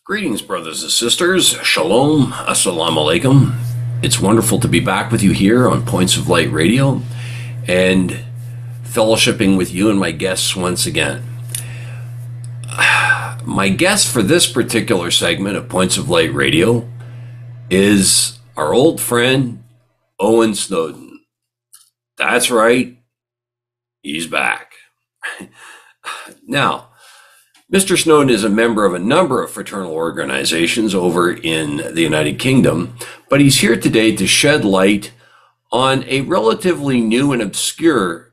Greetings, brothers and sisters. Shalom. Assalamu alaikum. It's wonderful to be back with you here on Points of Light Radio and fellowshipping with you and my guests once again. My guest for this particular segment of Points of Light Radio is our old friend, Owen Snowdon. That's right. He's back. Now, Mr. Snowdon is a member of a number of fraternal organizations over in the United Kingdom, but he's here today to shed light on a relatively new and obscure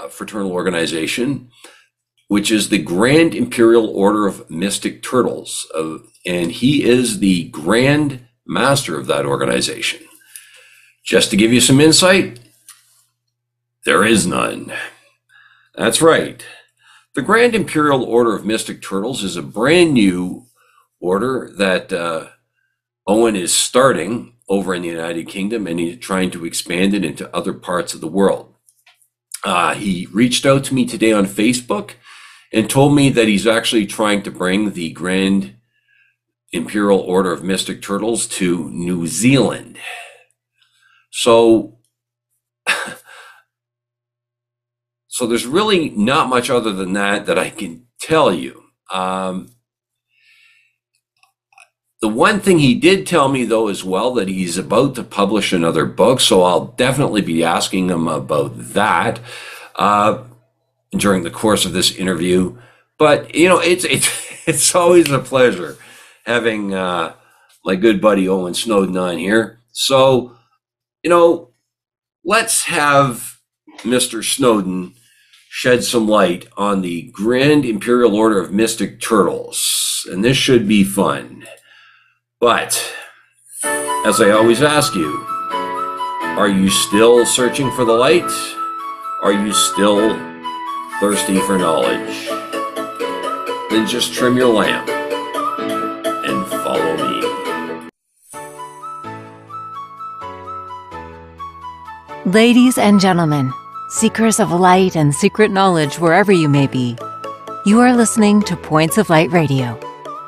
fraternal organization, which is the Grand Imperial Order of Mystic Turtles, and he is the Grand Master of that organization. Just to give you some insight, there is none. That's right. The Grand Imperial Order of Mystic Turtles is a brand new order that Owen is starting over in the United Kingdom, and he's trying to expand it into other parts of the world. He reached out to me today on Facebook and told me that he's actually trying to bring the Grand Imperial Order of Mystic Turtles to New Zealand. So there's really not much other than that I can tell you. The one thing he did tell me, though, as well, that he's about to publish another book, so I'll definitely be asking him about that during the course of this interview. But, you know, it's always a pleasure having my good buddy Owen Snowdon on here. So, you know, let's have Mr. Snowdon shed some light on the Grand Imperial Order of Mystic Turtles, and this should be fun. But, as I always ask you, are you still searching for the light? Are you still thirsty for knowledge? Then just trim your lamp and follow me. Ladies and gentlemen, seekers of light and secret knowledge wherever you may be, you are listening to Points of Light Radio,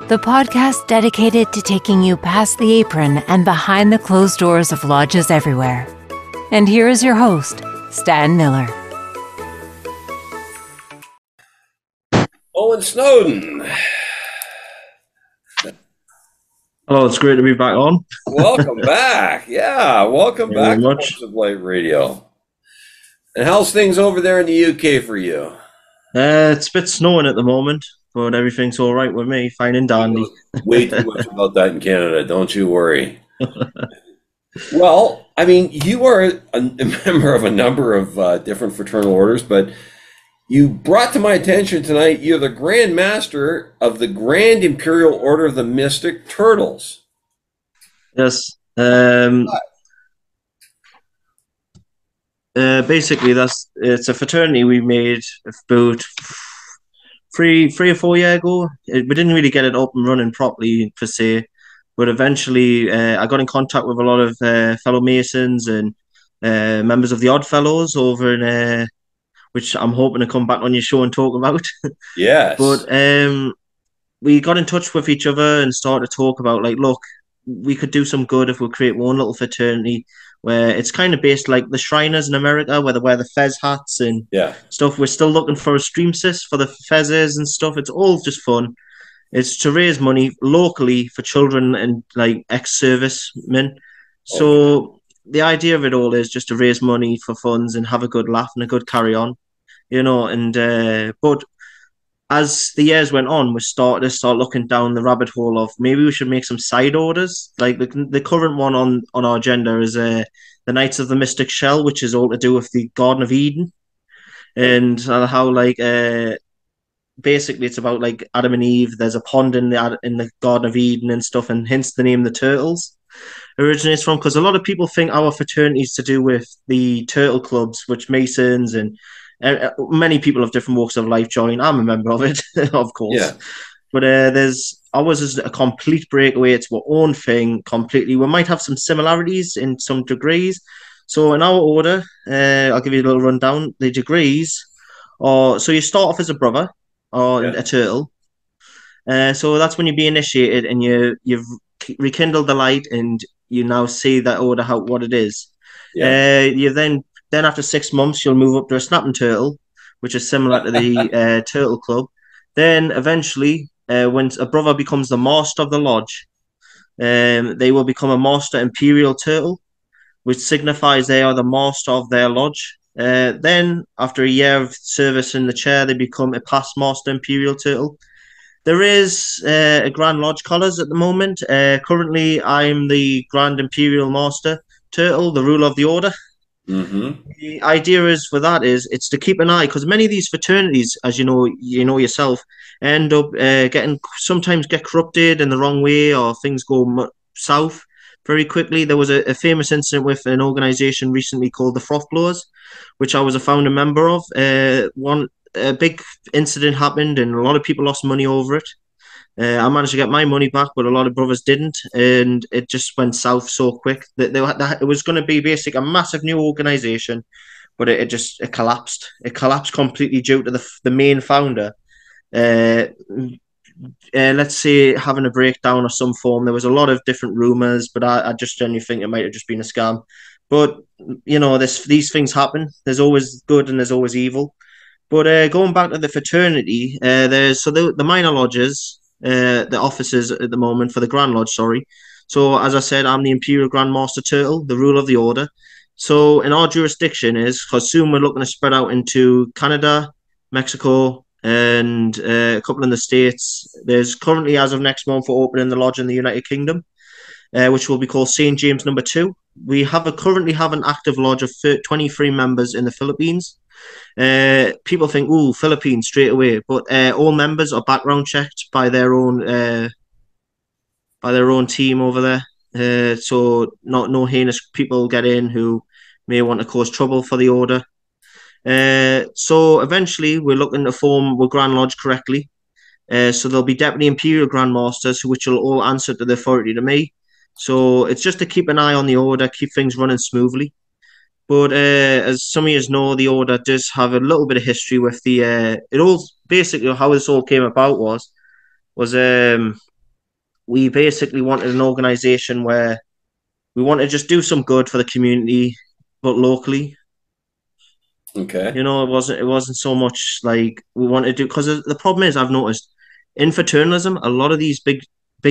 the podcast dedicated to taking you past the apron and behind the closed doors of lodges everywhere. And here is your host, Stan Miller. Owen Snowdon. Hello, it's great to be back on. Welcome back. Yeah, welcome back to Points of Light Radio. And how's things over there in the UK for you? It's a bit snowing at the moment, but everything's all right with me. Fine and dandy. Way too much about that in Canada. Don't you worry. Well, I mean, you are a member of a number of different fraternal orders, but you brought to my attention tonight, you're the Grand Master of the Grand Imperial Order of the Mystic Turtles. Yes. Basically, it's a fraternity we made about three or 4 years ago. We didn't really get it up and running properly per se, but eventually I got in contact with a lot of fellow Masons and members of the Odd Fellows over in which I'm hoping to come back on your show and talk about. Yes. But we got in touch with each other and started to talk about, like, look, we could do some good if we create one little fraternity where it's kind of based like the Shriners in America, where they wear the fez hats and stuff. We're still looking for a streamsis for the fezzes and stuff. It's all just fun. It's to raise money locally for children and like ex-servicemen. So the idea of it all is just to raise money for funds and have a good laugh and a good carry on, you know. And but as the years went on, we started to looking down the rabbit hole of maybe we should make some side orders. Like the current one on our agenda is the Knights of the Mystic Shell, which is all to do with the Garden of Eden, and how like basically it's about like Adam and Eve. There's a pond in the Garden of Eden and stuff, and hence the name the Turtles originates from, because a lot of people think our fraternity is to do with the turtle clubs, which Masons and many people of different walks of life join. I'm a member of it, of course. Yeah. But ours is a complete breakaway. It's our own thing completely. We might have some similarities in some degrees. So in our order, I'll give you a little rundown. The degrees are, so you start off as a brother or a turtle. So that's when you be initiated, and you've rekindled the light, and you now see that order how what it is. Yeah. You then after 6 months you'll move up to a snapping turtle, which is similar to the turtle club. Then eventually, when a brother becomes the master of the lodge, they will become a master imperial turtle, which signifies they are the master of their lodge. Then, after a year of service in the chair, they become a past master imperial turtle. There is a Grand Lodge colours at the moment. Currently, I'm the Grand Imperial Master Turtle, the ruler of the order. Mm-hmm. The idea is for that is it's to keep an eye, because many of these fraternities, as you know yourself, end up getting sometimes get corrupted in the wrong way, or things go south very quickly. There was a famous incident with an organisation recently called the Froth Blowers, which I was a founding member of. One a big incident happened, and a lot of people lost money over it. I managed to get my money back, but a lot of brothers didn't, and it just went south so quick that it was going to be basically a massive new organization, but it collapsed. It collapsed completely due to the main founder. Uh, let's say having a breakdown of some form. There was a lot of different rumors, but I just genuinely think it might have just been a scam. But these things happen. There's always good and there's always evil. But going back to the fraternity, there's the minor lodges, the officers at the moment for the Grand Lodge. Sorry. So as I said, I'm the Imperial Grand Master Turtle, the ruler of the order. So in our jurisdiction is because soon we're looking to spread out into Canada, Mexico, and a couple in the States. There's currently, as of next month, we're opening the lodge in the United Kingdom, which will be called St. James Number 2. We currently have an active lodge of 23 members in the Philippines. People think, "Ooh, Philippines," straight away, but all members are background checked by their own team over there. So no heinous people get in who may want to cause trouble for the order. So eventually, we're looking to form the Grand Lodge correctly. So there'll be Deputy Imperial Grand Masters, which will all answer to the authority to me. So it's just to keep an eye on the order, keep things running smoothly. But as some of you know, the order does have a little bit of history with the. It all basically how this all came about was we basically wanted an organisation where we want to just do some good for the community, but locally. Okay. You know, it wasn't so much like we wanted to do, because the problem is I've noticed in fraternalism a lot of these big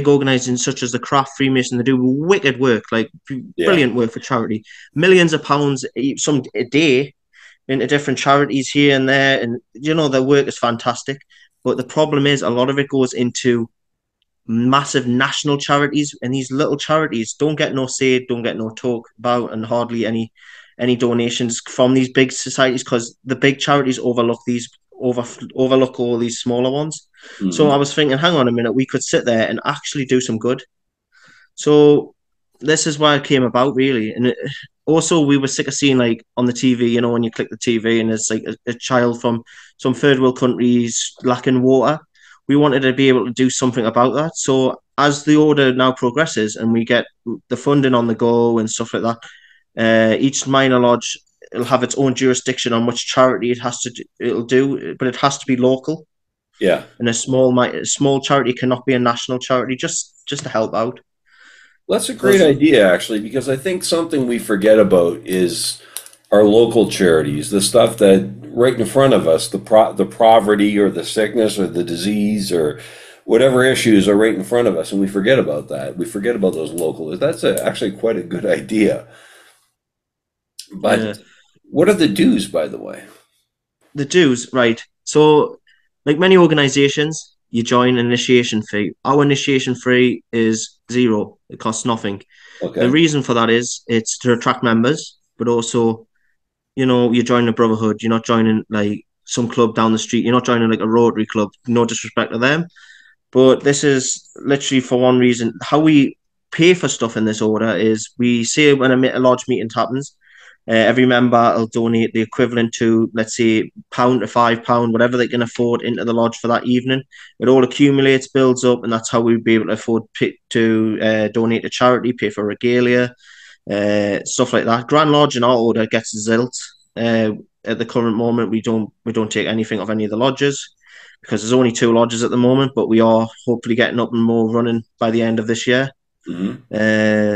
organizations such as the Craft Freemason, they do wicked work, like Yeah. brilliant work for charity, millions of pounds some a day into different charities here and there, and their work is fantastic. But the problem is a lot of it goes into massive national charities, and these little charities don't get no say, don't get no talk about, and hardly any donations from these big societies, because the big charities overlook all these smaller ones. So Mm-hmm. I was thinking, hang on a minute, we could sit there and actually do some good. So this is why it came about, really. And also, we were sick of seeing, like, on the TV, when you click the TV and it's like a child from some third world countries lacking water. We wanted to be able to do something about that. So as the order now progresses and we get the funding on the go and stuff like that, each minor lodge will have its own jurisdiction on which charity it'll do, but it has to be local. Yeah. And a small charity cannot be a national charity, just to help out. That's a great Because idea, actually, because I think something we forget about is our local charities, the stuff that right in front of us, the poverty or the sickness or the disease or whatever issues are right in front of us, and we forget about that. We forget about those local. That's actually quite a good idea. yeah, But what are the dues, by the way? the dues, right? So, like many organizations, you join an initiation fee. Our initiation fee is zero; it costs nothing. The Okay. reason for that is it's to attract members, but also, you're joining a brotherhood. You're not joining like some club down the street. You're not joining like a Rotary club. No disrespect to them, but this is literally for one reason. How we pay for stuff in this order is we say when a large meeting happens, every member will donate the equivalent to, let's say, £1 to £5, whatever they can afford, into the lodge for that evening. It all accumulates, builds up, and that's how we'd be able to afford to donate to charity, pay for regalia, stuff like that. Grand Lodge in our order gets zilt. At the current moment, we don't take anything of any of the lodges. because there's only 2 lodges at the moment, but we are hopefully getting up and more running by the end of this year. Mm-hmm.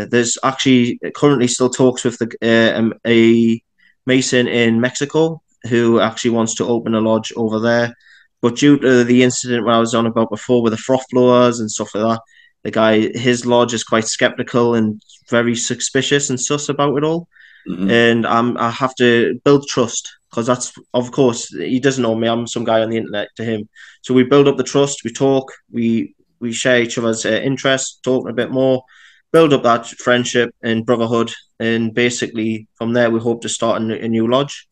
There's actually currently still talks with a Mason in Mexico who actually wants to open a lodge over there. But due to the incident where I was on about before with the froth blowers and stuff like that, the guy, his lodge is quite skeptical and very suspicious and sus about it all. Mm-hmm. And I have to build trust because that's, of course, he doesn't know me. I'm some guy on the internet to him. So we build up the trust, we talk, we share each other's interests, talk a bit more, build up that friendship and brotherhood, and basically from there we hope to start a new lodge.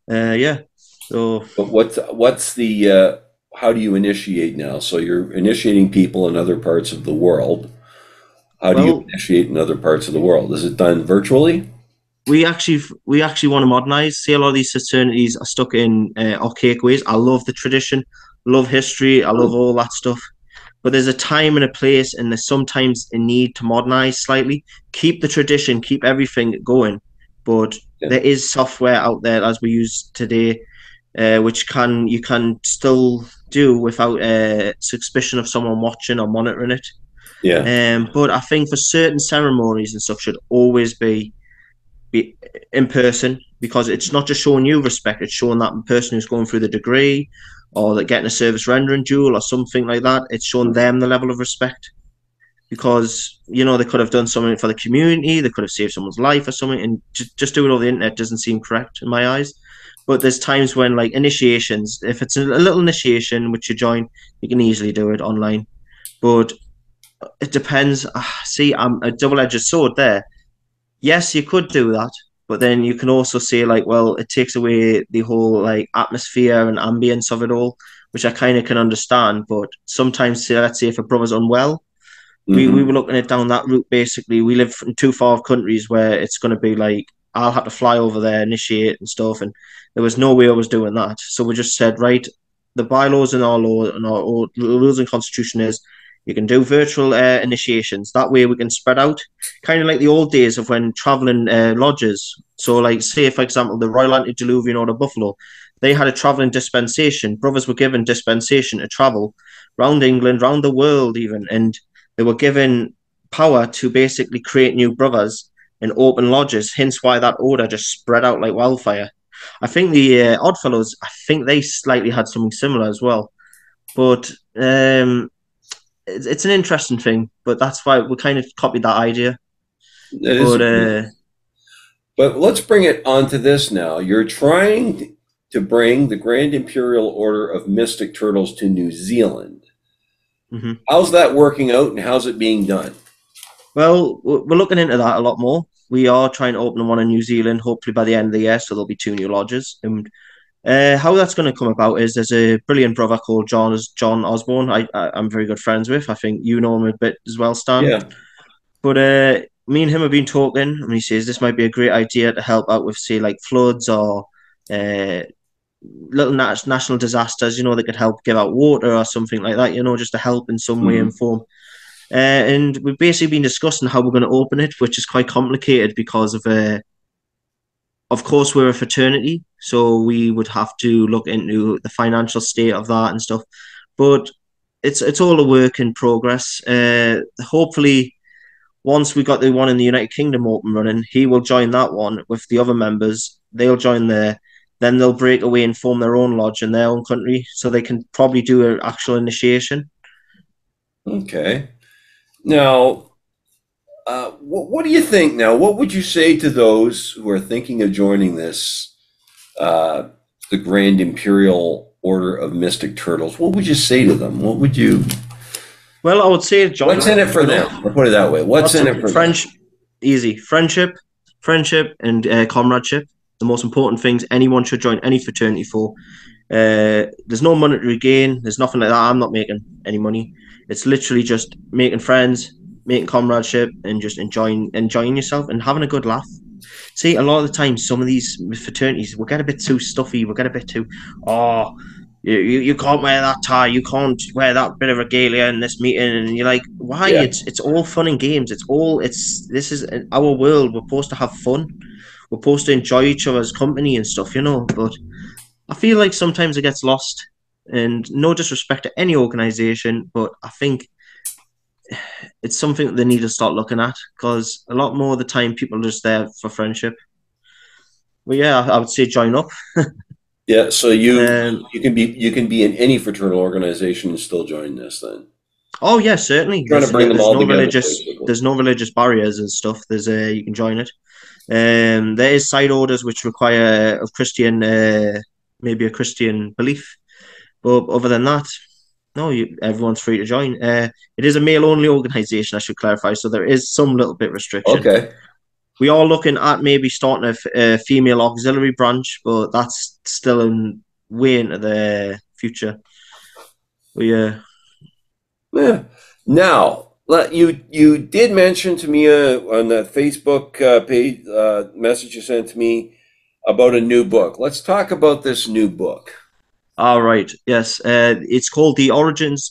Yeah. So But what's the how do you initiate now? So you're initiating people in other parts of the world. How do you well, initiate in other parts of the world? Is it done virtually? we actually want to modernize. See, a lot of these fraternities are stuck in archaic ways. I love the tradition, love history, I love Oh, all that stuff. But there's a time and a place, and there's sometimes a need to modernize slightly. Keep the tradition, keep everything going, but yeah. there is software out there as we use today, which can you can still do without suspicion of someone watching or monitoring it. Yeah. But I think for certain ceremonies and stuff should always be in person because it's not just showing you respect; it's showing that person who's going through the degree or that getting a service rendering duel or something like that. It's showing them the level of respect because they could have done something for the community, they could have saved someone's life or something, and just doing it over the internet doesn't seem correct in my eyes. But there's times when like initiations, if it's a little initiation which you join, you can easily do it online. But it depends. See, I'm a double-edged sword there. Yes, you could do that, but then you can also say like, well, it takes away the whole like atmosphere and ambience of it all, which I kind of can understand. But sometimes, say, let's say if a brother's unwell, we Mm-hmm. were looking at down that route. Basically, we live in too far of countries where it's going to be like I'll have to fly over there, initiate and stuff, and there was no way I was doing that. So we just said, right, the bylaws in our law and our rules and constitution is you can do virtual initiations. That way we can spread out, kind of like the old days of when traveling lodges. So, like, say for example, the Royal Antediluvian Order of Buffalo, they had a traveling dispensation. Brothers were given dispensation to travel round England, round the world, even, and they were given power to basically create new brothers and open lodges, hence why that order just spread out like wildfire. I think the Oddfellows, I think they slightly had something similar as well. But it's an interesting thing, but that's why we kind of copied that idea. That is. But But let's bring it on to this now. You're trying to bring the Grand Imperial Order of Mystic Turtles to New Zealand. mhm. How's that working out and how's it being done? Well, we're looking into that a lot more. We are trying to open one in New Zealand, hopefully by the end of the year, so there'll be 2 new lodges. And how that's going to come about is there's a brilliant brother called John Osborne. I'm very good friends with. I think you know him a bit as well, Stan. Yeah. But me and him have been talking, and he says this might be a great idea to help out with, say, like floods or uh, little national disasters. That could help give out water or something like that. Just to help in some way and Mm-hmm. form. And we've basically been discussing how we're going to open it, which is quite complicated because of course, we're a fraternity, so we would have to look into the financial state of that and stuff. But it's all a work in progress. Hopefully, once we got the one in the United Kingdom open running, he will join that one with the other members. They'll join there. Then they'll break away and form their own lodge in their own country, so they can probably do an actual initiation. Okay. Now, what do you think now? What would you say to those who are thinking of joining this, uh, the Grand Imperial Order of Mystic Turtles? What would you say to them? Well, I would say What's join. in it for them? I'll put it that way. What's Lots in of it for them? French, easy friendship, and comradeship. The most important things anyone should join any fraternity for. There's no monetary gain. There's nothing like that. I'm not making any money. It's literally just making friends, making comradeship, and just enjoying yourself and having a good laugh. See, a lot of the time, some of these fraternities will get a bit too stuffy. We'll get a bit too, oh, you can't wear that tie. You can't wear that bit of regalia in this meeting. And you're like, why? Yeah. It's all fun and games. This is our world. We're supposed to have fun. We're supposed to enjoy each other's company and stuff. But I feel like sometimes it gets lost. And no disrespect to any organization, but I think it's something that they need to start looking at, because a lot more of the time people are just there for friendship. But yeah, I would say join up. Yeah, so Um, you can be in any fraternal organization and still join this then. oh yeah, certainly. Trying to bring them all together, basically. There's no religious barriers and stuff. There's you can join it. There is side orders which require a Christian, maybe a Christian belief, but other than that, no, everyone's free to join. It is a male only organisation, I should clarify, so there is some little bit restriction. Okay. We are looking at maybe starting a female auxiliary branch, but that's still way into the future. But yeah. Yeah. Now, you did mention to me on that Facebook page message you sent to me about a new book. Let's talk about this new book. All right. Yes. It's called the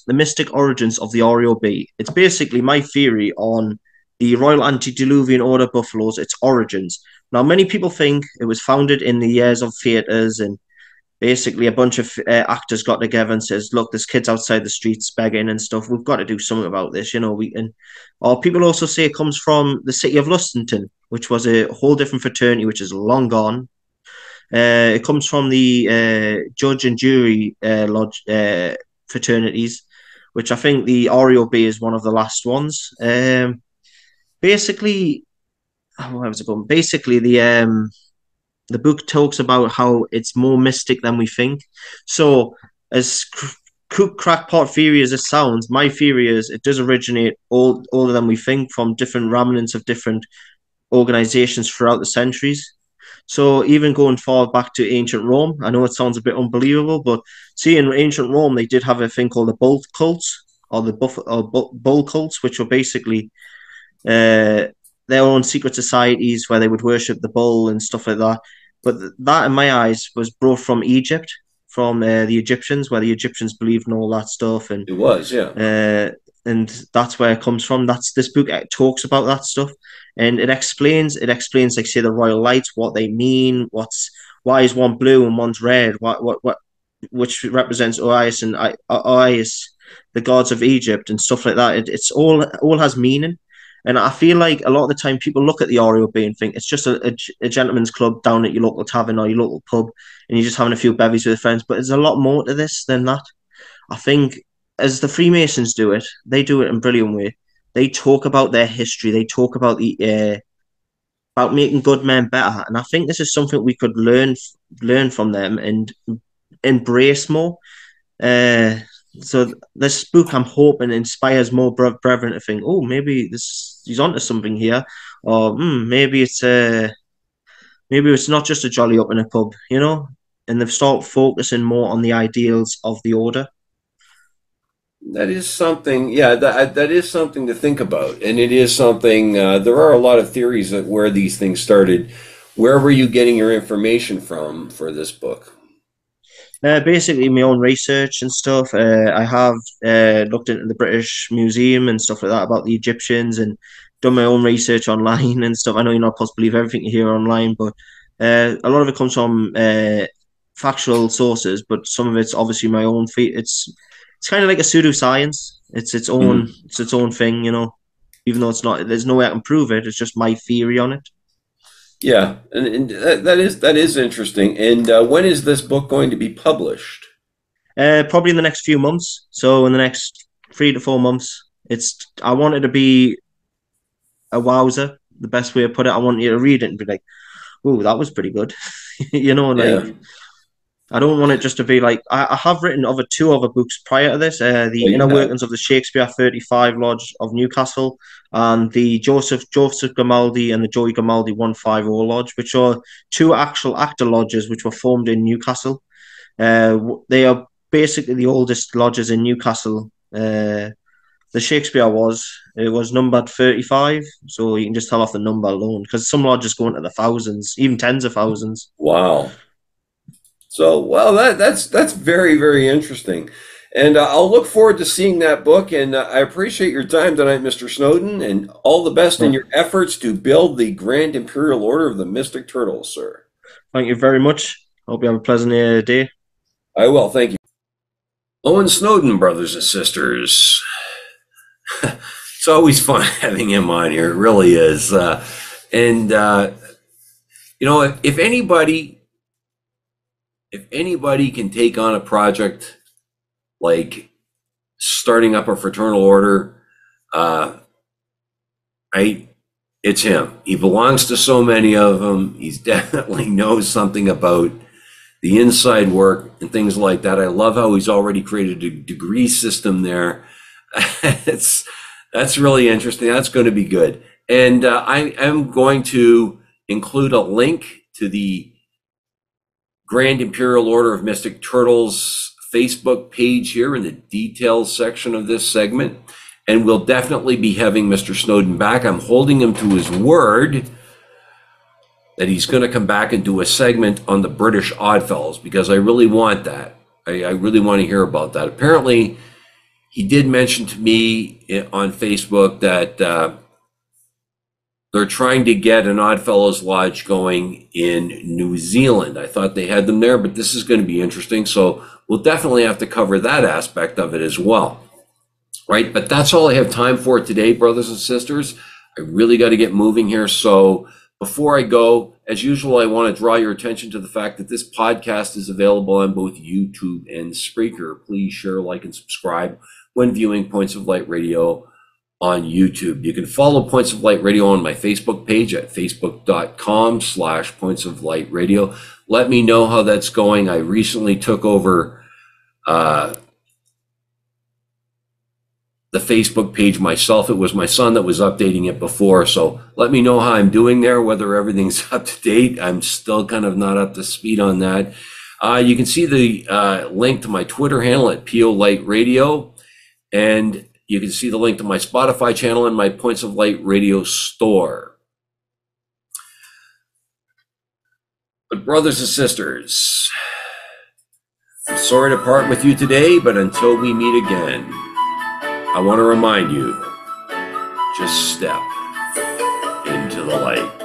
Mystic Origins of the ROB. It's basically my theory on the Royal Antediluvian Order Buffaloes, its origins. Now, many people think it was founded in the years of theatres, and basically a bunch of actors got together and says, "Look, there's kids outside the streets begging and stuff. We've got to do something about this." Or people also say it comes from the city of Lustington, which was a whole different fraternity, which is long gone. It comes from the judge and jury lodge fraternities, which I think the REOB is one of the last ones. Basically, where was it going? Basically, the book talks about how it's more mystic than we think. So, as crackpot theory as it sounds, my theory is it does originate older than we think, from different remnants of different organizations throughout the centuries. So even going far back to ancient Rome, I know it sounds a bit unbelievable, but see, in ancient Rome, they did have a thing called the bull cults, or the bull cults, which were basically uh, their own secret societies where they would worship the bull and stuff like that. But that, in my eyes, was brought from Egypt, from the Egyptians, where the Egyptians believed in all that stuff, It was, yeah. and that's where it comes from. That's This book talks about that stuff, and it explains like, say, the royal lights, what they mean, why is one blue and one's red, what which represents Orias and Orias, the gods of Egypt, and stuff like that. It's all has meaning. And I feel like a lot of the time people look at the REOB and think it's just a gentleman's club down at your local tavern or your local pub, and you're just having a few bevies with friends. But there's a lot more to this than that. I think, as the Freemasons do it, they do it in a brilliant way. They talk about their history. They talk about making good men better, and I think this is something we could learn from them and embrace more. Uh, so this book, I'm hoping, inspires more brethren to think, oh, maybe he's onto something here, or maybe it's not just a jolly up in a pub, and they've started focusing more on the ideals of the order. That is something, yeah, that is something to think about. And it is something, there are a lot of theories that where these things started. Where were you getting your information from for this book? Basically, my own research and stuff. I have looked into the British Museum and stuff like that about the Egyptians, and done my own research online and stuff. I know you're not supposed to believe everything you hear online, but a lot of it comes from factual sources, but some of it's obviously my own feet. It's kind of like a pseudoscience. Mhm. It's its own thing, even though it's not. There's no way I can prove it. It's just my theory on it. Yeah, and that is interesting. And when is this book going to be published? Probably in the next few months. So in the next 3 to 4 months. I want it to be a wowzer. The best way to put it, I want you to read it and be like, "Oh, that was pretty good." Like, Yeah, I don't want it just to be like, I have written two other books prior to this, well, the you Inner have. Workings of the Shakespeare 35 Lodge of Newcastle, and the Joseph Grimaldi and the Joey Grimaldi 150 Lodge, which are two actual actor lodges which were formed in Newcastle. They are basically the oldest lodges in Newcastle. The Shakespeare it was numbered 35, so you can just tell off the number alone, because some lodges go into the thousands, even tens of thousands. Wow. So, well, that's very, very interesting. And I'll look forward to seeing that book. And I appreciate your time tonight, Mr. Snowden, and all the best in So, your efforts to build the Grand Imperial Order of the Mystic Turtles, sir. thank you very much. Hope you have a pleasant day. I will. Thank you. Owen Snowdon, brothers and sisters. It's always fun having him on here. It really is. You know, if anybody can take on a project like starting up a fraternal order, right? It's him. He belongs to so many of them. He's definitely knows something about the inside work and things like that. I love how he's already created a degree system there. That's really interesting. That's going to be good. And I am going to include a link to the Grand Imperial Order of Mystic Turtles Facebook page here in the details section of this segment. And we'll definitely be having Mr. Snowdon back. I'm holding him to his word that he's going to come back and do a segment on the British Oddfellows, because I really want that. I really want to hear about that. Apparently, he did mention to me on Facebook that they're trying to get an Oddfellows Lodge going in New Zealand. I thought they had them there, but this is going to be interesting. So we'll definitely have to cover that aspect of it as well. Right? But that's all I have time for today, brothers and sisters. I really got to get moving here. So before I go, as usual, I want to draw your attention to the fact that this podcast is available on both YouTube and Spreaker. Please share, like, and subscribe when viewing Points of Light Radio on YouTube. You can follow Points of Light Radio on my Facebook page at facebook.com/Points of Light Radio. Let me know how that's going. I recently took over the Facebook page myself. It was my son that was updating it before. So let me know how I'm doing there, whether everything's up to date. I'm still kind of not up to speed on that. You can see the link to my Twitter handle at PO Light Radio. And you can see the link to my Spotify channel and my Points of Light Radio store. But brothers and sisters, I'm sorry to part with you today, but until we meet again, I want to remind you, just step into the light.